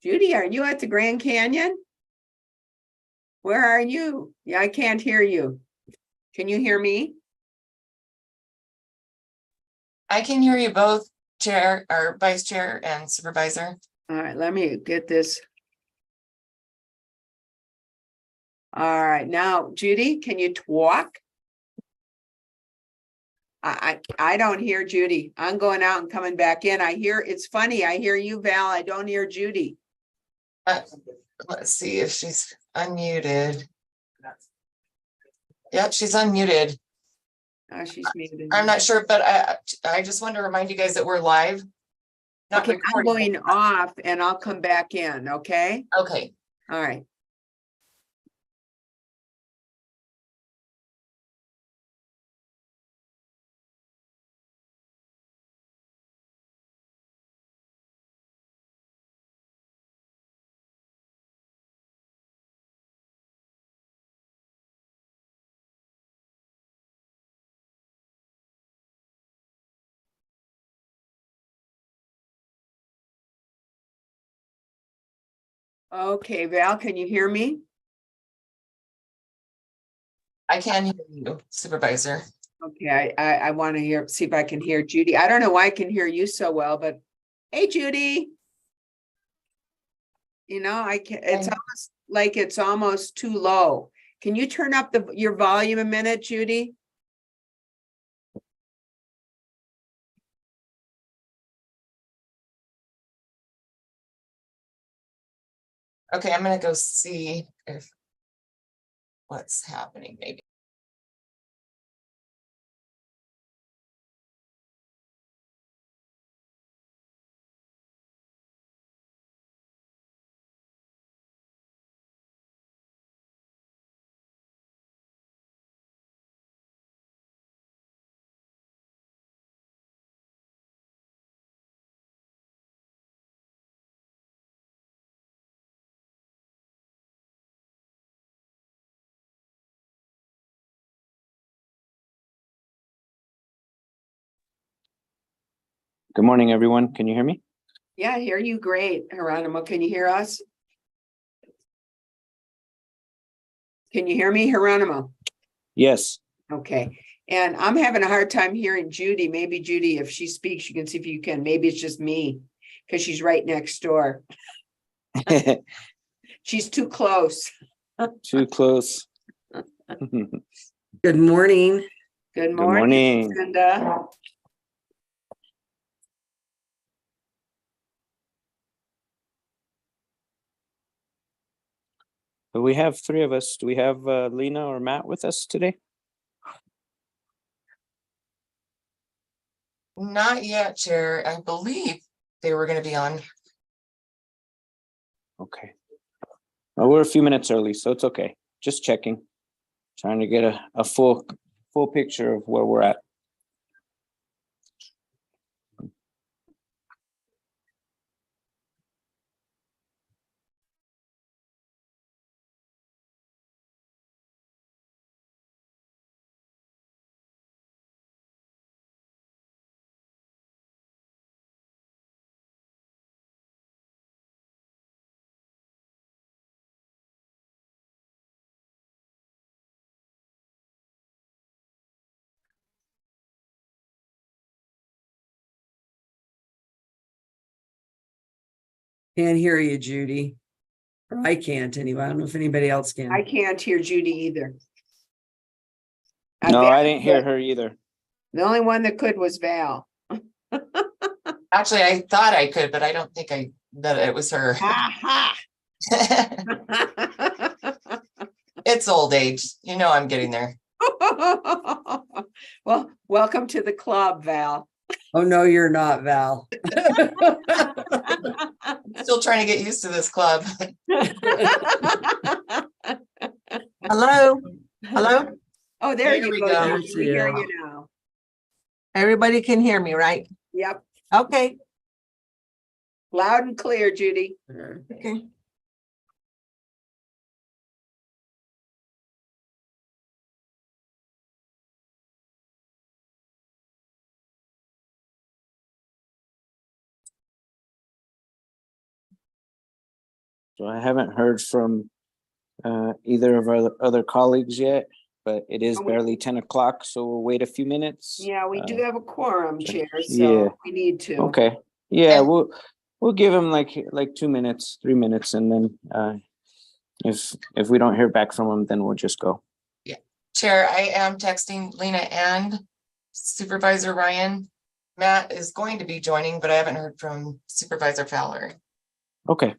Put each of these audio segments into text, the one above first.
Judy, are you at the Grand Canyon? Where are you? Yeah, I can't hear you. Can you hear me? I can hear you both, Chair or Vice Chair and Supervisor. All right, let me get this. All right, now, Judy, can you talk? I don't hear Judy. I'm going out and coming back in. It's funny. I hear you, Val. I don't hear Judy. Let's see if she's unmuted. Yep, she's unmuted. Oh, she's muted. I'm not sure, but I just want to remind you guys that we're live. Not Okay, I'm recording. going off and I'll come back in, okay? Okay. All right. Okay, Val, can you hear me? I can hear you, Supervisor. Okay, I want to see if I can hear Judy. I don't know why I can hear you so well, but hey, Judy. You know, it's almost like it's almost too low. Can you turn up your volume a minute, Judy? Okay, I'm gonna go see if what's happening maybe. Good morning, everyone. Can you hear me? Yeah, I hear you great, Geronimo. Can you hear us? Can you hear me, Geronimo? Yes. Okay. And I'm having a hard time hearing Judy. Maybe Judy, if she speaks, you can see if you can. Maybe it's just me because she's right next door. She's too close. Too close. Good morning. Good morning, Good morning. Linda. But we have three of us. Do we have Lena or Matt with us today? Not yet, Chair. I believe they were going to be on. Okay. Well, we're a few minutes early, so it's okay. Just checking. Trying to get a full picture of where we're at. Can't hear you, Judy. Or I can't anyway. I don't know if anybody else can. I can't hear Judy either. No, Val I didn't hear could. her either. The only one that could was Val. Actually, I thought I could, but I don't think that it was her. Ha It's old age. You know, I'm getting there. ha. Well, welcome to the club, Val. Oh, no, you're not, Val. Still trying to get used to this club. Hello? Hello? Oh, there There you we go. go. Judy. We hear you now. Everybody can hear me, right? Yep. Okay. Loud and clear, Judy. Okay. So I haven't heard from either of our other colleagues yet, but it is Oh, we- barely 10 o'clock, so we'll wait a few minutes. Yeah, we do have a quorum, so- Chair, yeah. so we need to. Okay, yeah, And- we'll give him like 2 minutes, 3 minutes, and then if we don't hear back from him, then we'll just go. Chair, I am texting Lena and Supervisor Ryan. Matt is going to be joining, but I haven't heard from Supervisor Fowler. Okay.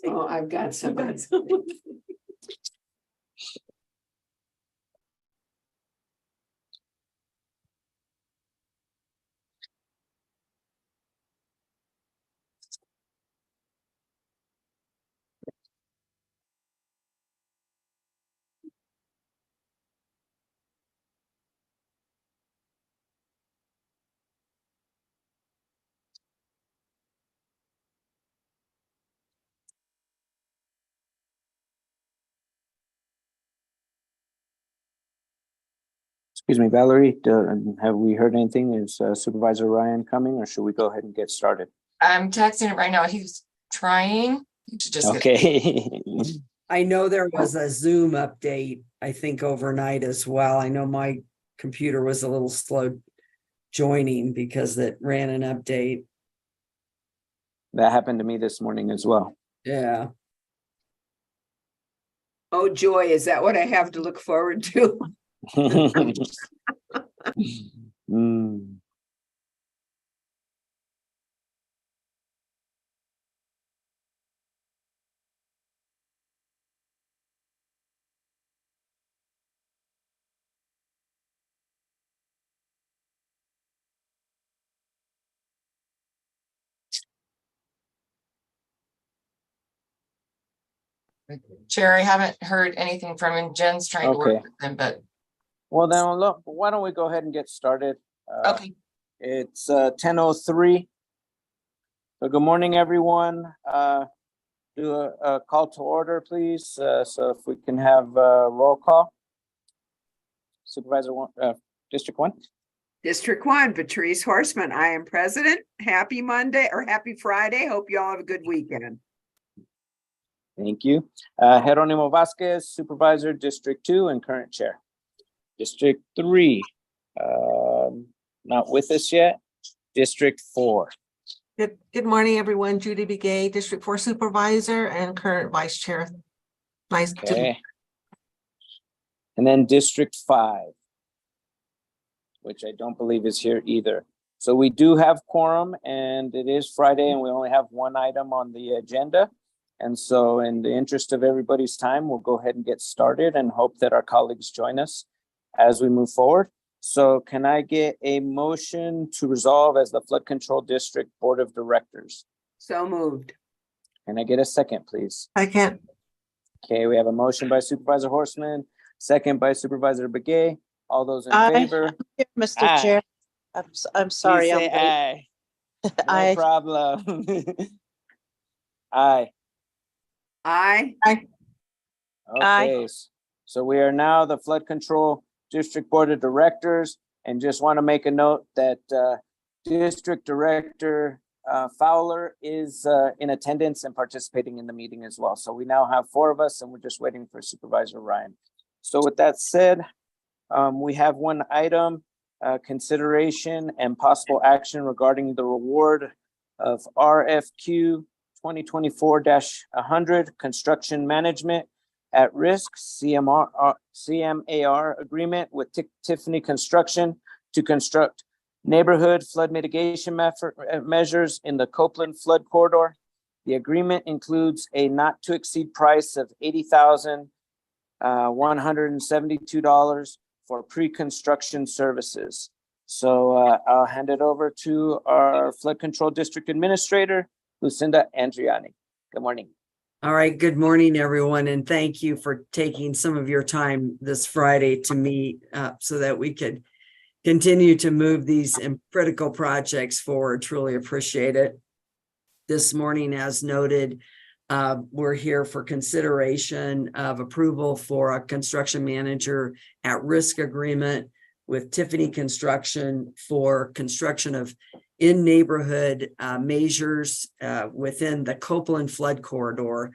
Oh, I've got some. Excuse me, Valerie, have we heard anything? Is Supervisor Ryan coming, or should we go ahead and get started? I'm texting it right now. He's trying to just get Okay. I know there was a Zoom update, I think overnight as well. I know my computer was a little slow joining because it ran an update. That happened to me this morning as well. Yeah. Oh, joy, is that what I have to look forward to? Mm. Chair, I haven't heard anything from him. Jen's trying to Okay. work with him, but Well, then look, why don't we go ahead and get started? okay. It's 10:03. So good morning, everyone. Do a call to order, please. So if we can have roll call. Supervisor one, District 1. District 1, Patrice Horseman, I am president. Happy Monday or happy Friday. Hope you all have a good weekend. Thank you. Jeronimo Vasquez, Supervisor, District 2 and current chair. District 3, not with us yet. District 4. Good morning, everyone. Judy Begay, District 4 Supervisor and current Vice Chair. Nice to, Okay. And then District 5, which I don't believe is here either. So we do have quorum, and it is Friday and we only have one item on the agenda. And so in the interest of everybody's time, we'll go ahead and get started and hope that our colleagues join us as we move forward. So can I get a motion to resolve as the Flood Control District Board of Directors? So moved. Can I get a second, please? I can't, Okay, we have a motion by Supervisor Horseman, second by Supervisor Begay. All those in Aye. favor? Mr. Aye. Chair, I'm sorry. Please I'm say late. aye. No Aye. problem. Aye. Aye. Okay, so we are now the Flood Control District Board of Directors, and just want to make a note that District Director Fowler is in attendance and participating in the meeting as well. So we now have 4 of us, and we're just waiting for Supervisor Ryan. So with that said, we have one item, consideration and possible action regarding the reward of RFQ 2024-100, construction management at risk, CMAR agreement with Tiffany Construction to construct neighborhood flood mitigation measures in the Copeland flood corridor. The agreement includes a not to exceed price of $80,172 for pre-construction services. So I'll hand it over to our flood control district administrator, Lucinda Andriani. Good morning. All right, good morning, everyone, and thank you for taking some of your time this Friday to meet so that we could continue to move these critical projects forward. Truly appreciate it. This morning, as noted, we're here for consideration of approval for a construction manager at risk agreement with Tiffany Construction for construction of in-neighborhood measures within the Copeland flood corridor.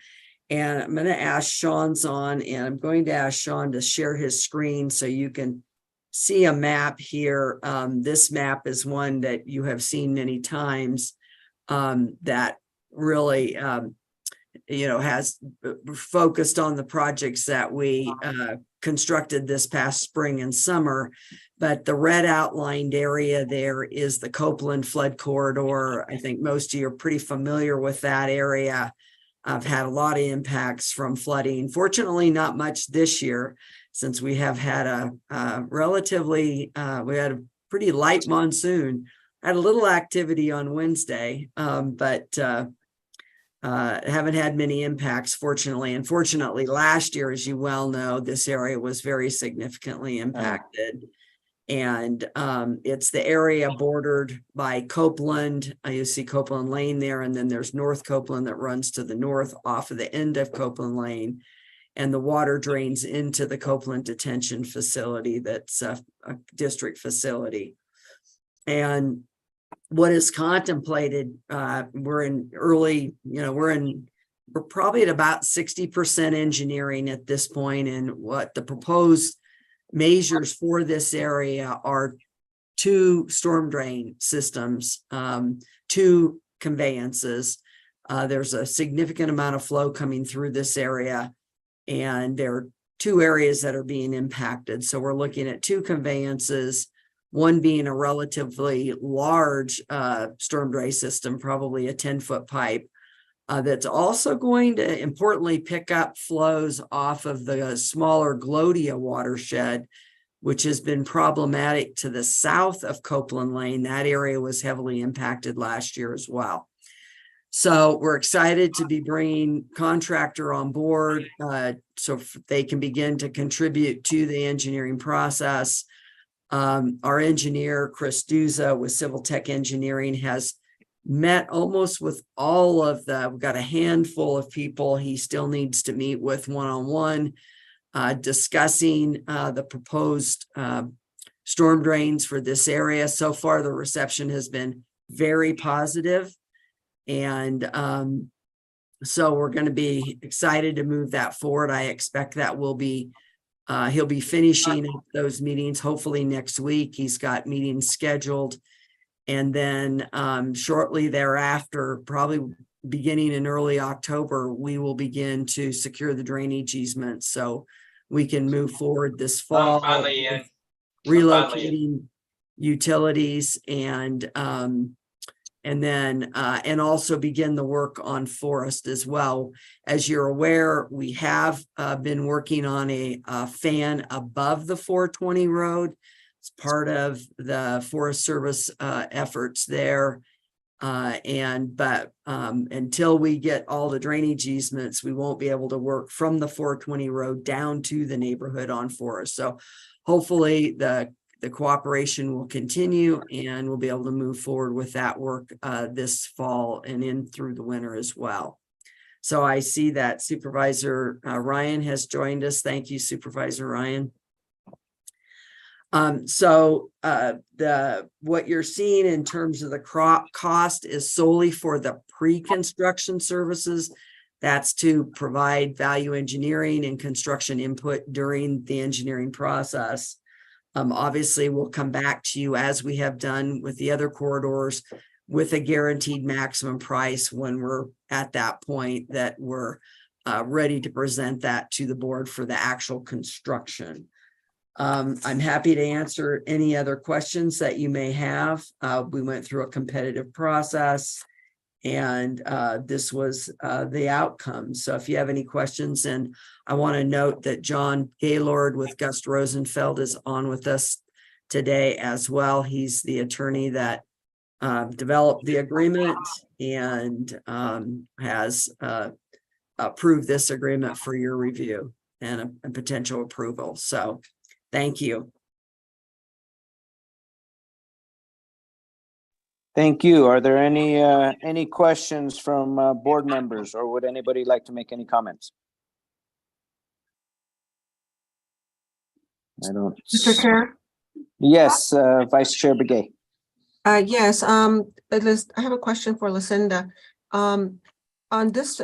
And I'm going to ask Sean's on, and I'm going to ask Sean to share his screen so you can see a map here. This map is one that you have seen many times that really has focused on the projects that we constructed this past spring and summer. But the red outlined area there is the Copeland flood corridor. I think most of you are pretty familiar with that area. I've had a lot of impacts from flooding. Fortunately, not much this year, since we have had a we had a pretty light monsoon. Had a little activity on Wednesday, but haven't had many impacts, fortunately. Unfortunately, last year, as you well know, this area was very significantly impacted. And it's the area bordered by Copeland. You see Copeland Lane there, and then there's North Copeland that runs to the north off of the end of Copeland Lane. And the water drains into the Copeland detention facility that's a district facility. And what is contemplated, we're probably at about 60% engineering at this point, and what the proposed measures for this area are 2 storm drain systems, 2 conveyances. There's a significant amount of flow coming through this area, and there are 2 areas that are being impacted. So we're looking at 2 conveyances, one being a relatively large storm drain system, probably a 10-foot pipe, that's also going to importantly pick up flows off of the smaller Glodia watershed, which has been problematic to the south of Copeland Lane. That area was heavily impacted last year as well. So we're excited to be bringing contractor on board so they can begin to contribute to the engineering process. Our engineer, Chris Duza with Civil Tech Engineering, has met almost with all of we've got a handful of people he still needs to meet with one-on-one, discussing the proposed storm drains for this area. So far, the reception has been very positive. And so we're going to be excited to move that forward. I expect that will be he'll be finishing those meetings hopefully next week. He's got meetings scheduled. And then shortly thereafter, probably beginning in early October, we will begin to secure the drainage easements so we can move forward this fall, relocating utilities and also begin the work on forest as well. As you're aware, we have been working on a fan above the 420 road. It's part of the Forest Service efforts there. But until we get all the drainage easements, we won't be able to work from the 420 road down to the neighborhood on Forest. So hopefully the cooperation will continue and we'll be able to move forward with that work this fall and in through the winter as well. So I see that Supervisor Ryan has joined us. Thank you, Supervisor Ryan. What you're seeing in terms of the cost is solely for the pre-construction services. That's to provide value engineering and construction input during the engineering process. Obviously, we'll come back to you as we have done with the other corridors with a guaranteed maximum price when we're at that point that we're ready to present that to the board for the actual construction. I'm happy to answer any other questions that you may have. We went through a competitive process, and this was the outcome. So if you have any questions, and I want to note that John Gaylord with Gus Rosenfeld is on with us today as well. He's the attorney that developed the agreement and has approved this agreement for your review and a potential approval. So thank you. Thank you. Are there any questions from board members, or would anybody like to make any comments? I don't. Mr. Chair? Yes, Vice Chair Begay. Yes, I have a question for Lucinda. On this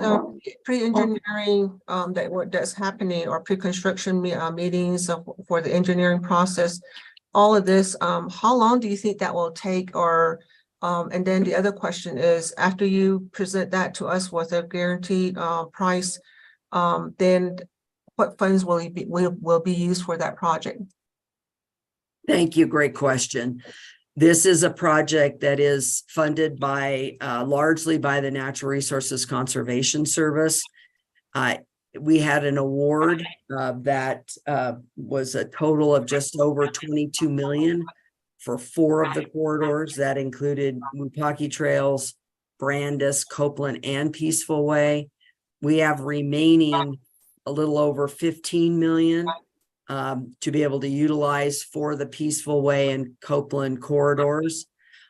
pre-engineering that's happening, or pre-construction meetings for the engineering process, all of this, how long do you think that will take? Or and then the other question is, after you present that to us with a guaranteed price, then what funds will be used for that project? Thank you. Great question. This is a project that is funded by largely by the Natural Resources Conservation Service. We had an award that was a total of just over 22 million for 4 of the corridors. That included Mupaki Trails, Brandis, Copeland, and Peaceful Way. We have remaining a little over 15 million to be able to utilize for the Peaceful Way and Copeland corridors.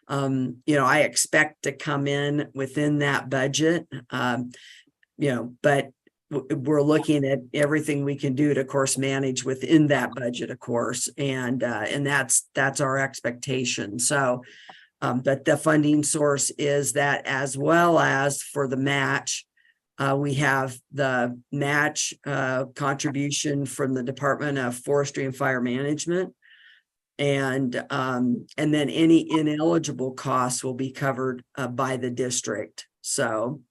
I expect to come in within that budget, but we're looking at everything we can do to, of course, manage within that budget, of course, and that's our expectation. So, but the funding source is that, as well as for the match. We have the match contribution from the Department of Forestry and Fire Management. And then any ineligible costs will be covered by the district. So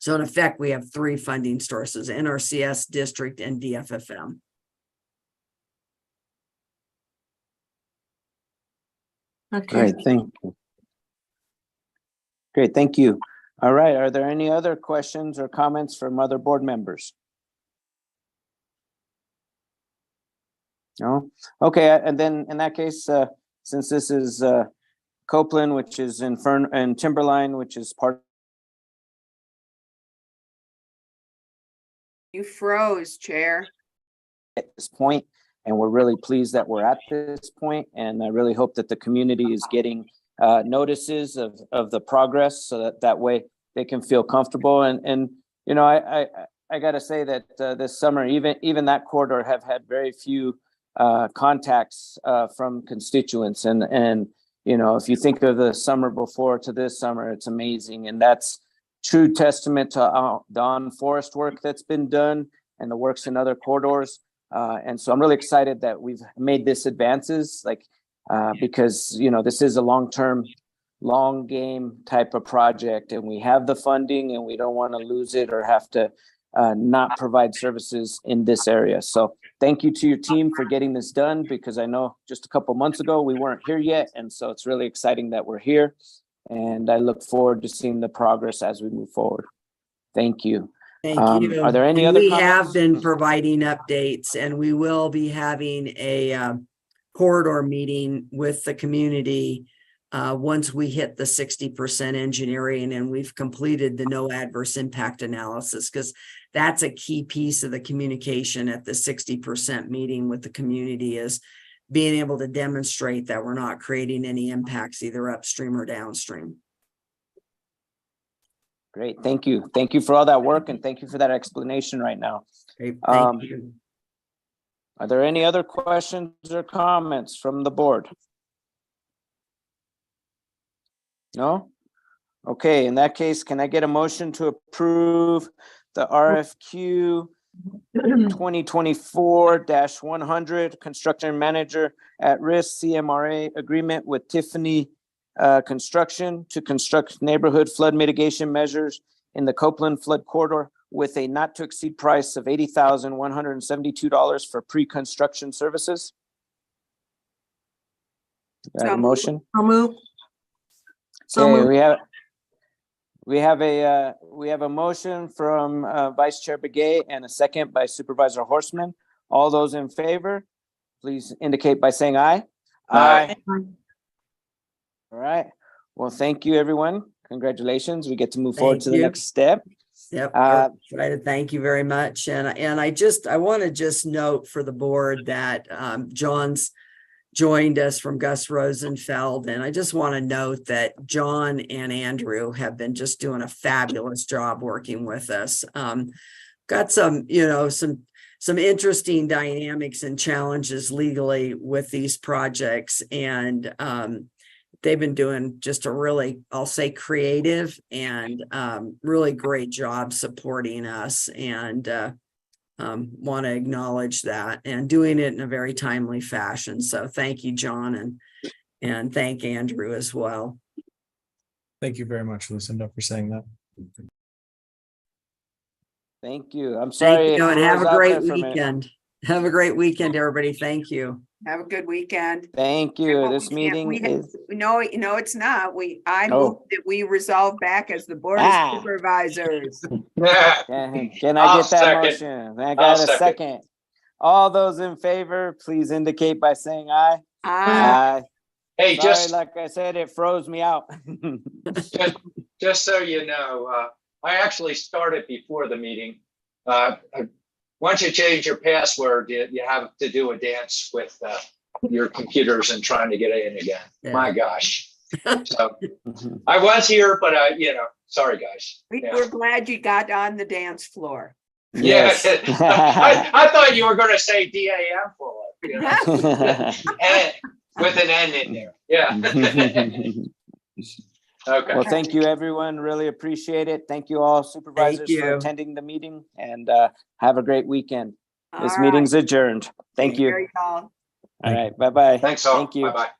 in effect, we have 3 funding sources: NRCS, district, and DFFM. Okay. Great, thank you. Great, thank you. All right, are there any other questions or comments from other board members? No? Okay, and then in that case, since this is Copeland, which is in and Timberline, which is part. You froze, Chair. At this point, and we're really pleased that we're at this point, and I really hope that the community is getting notices of the progress, so that way they can feel comfortable. And I got to say that this summer, even that corridor have had very few contacts from constituents, and if you think of the summer before to this summer, it's amazing, and that's true testament to the on-forest work that's been done and the works in other corridors. And so I'm really excited that we've made this advances, because this is a long game type of project, and we have the funding, and we don't want to lose it or have to not provide services in this area. So thank you to your team for getting this done, because I know just a couple months ago we weren't here yet, and so it's really exciting that we're here, and I look forward to seeing the progress as we move forward. Thank you. Thank you. Are there any And other we comments? have been providing updates, and we will be having a corridor meeting with the community once we hit the 60% engineering and we've completed the no adverse impact analysis, because that's a key piece of the communication at the 60% meeting with the community, is being able to demonstrate that we're not creating any impacts either upstream or downstream. Great, thank you. Thank you for all that work, and thank you for that explanation right now. Okay, thank you. Are there any other questions or comments from the board? No? Okay, in that case, can I get a motion to approve the RFQ 2024-100 Construction Manager at Risk CMRA agreement with Tiffany construction to construct neighborhood flood mitigation measures in the Copeland flood corridor with a not to exceed price of $80,172 for pre-construction services. Do I have a So motion? So move. So Okay, moved. we have a motion from Vice Chair Begay and a second by Supervisor Horstman. All those in favor, please indicate by saying aye. Aye. All right. Well, thank you, everyone. Congratulations. We get to move forward Thank to the you. next step. Yep, Uh, excited. Thank you very much. And I want to just note for the board that John's joined us from Gus Rosenfeld. And I just want to note that John and Andrew have been just doing a fabulous job working with us. Got some, some interesting dynamics and challenges legally with these projects. And they've been doing just a really, I'll say, creative and really great job supporting us, and want to acknowledge that and doing it in a very timely fashion. So thank you, John, and thank Andrew as well. Thank you very much, Lucinda, for saying that. Thank you. I'm Thank sorry. you, it and have froze a out great there for minute. weekend. Have a great weekend, everybody. Thank you. have a good weekend. Thank you. Well, This we can't- meeting we have- is, No, it's not. I Oh. moved that we resolve back as the Board Ah. of Supervisors. can I I'll get that second. motion? I I'll got a second. second. All those in favor, please indicate by saying aye. Ah, Hey, Sorry, like I said, it froze me out. just so you know, I actually started before the meeting. Once you change your password, you have to do a dance with your computers and trying to get in again. Yeah. My gosh. So I was here, but sorry, guys. Yeah. we're glad you got on the dance floor. Yes. I thought you were going to say DAM full of, and with an N in there. Yeah. Okay. Well, thank you, everyone. Really appreciate it. Thank you all supervisors for you. attending the meeting, and have a great weekend. This All right. meeting's adjourned. Thank Take care, you. y'all. All right. Bye-bye. Thanks all. Thank you. Bye-bye.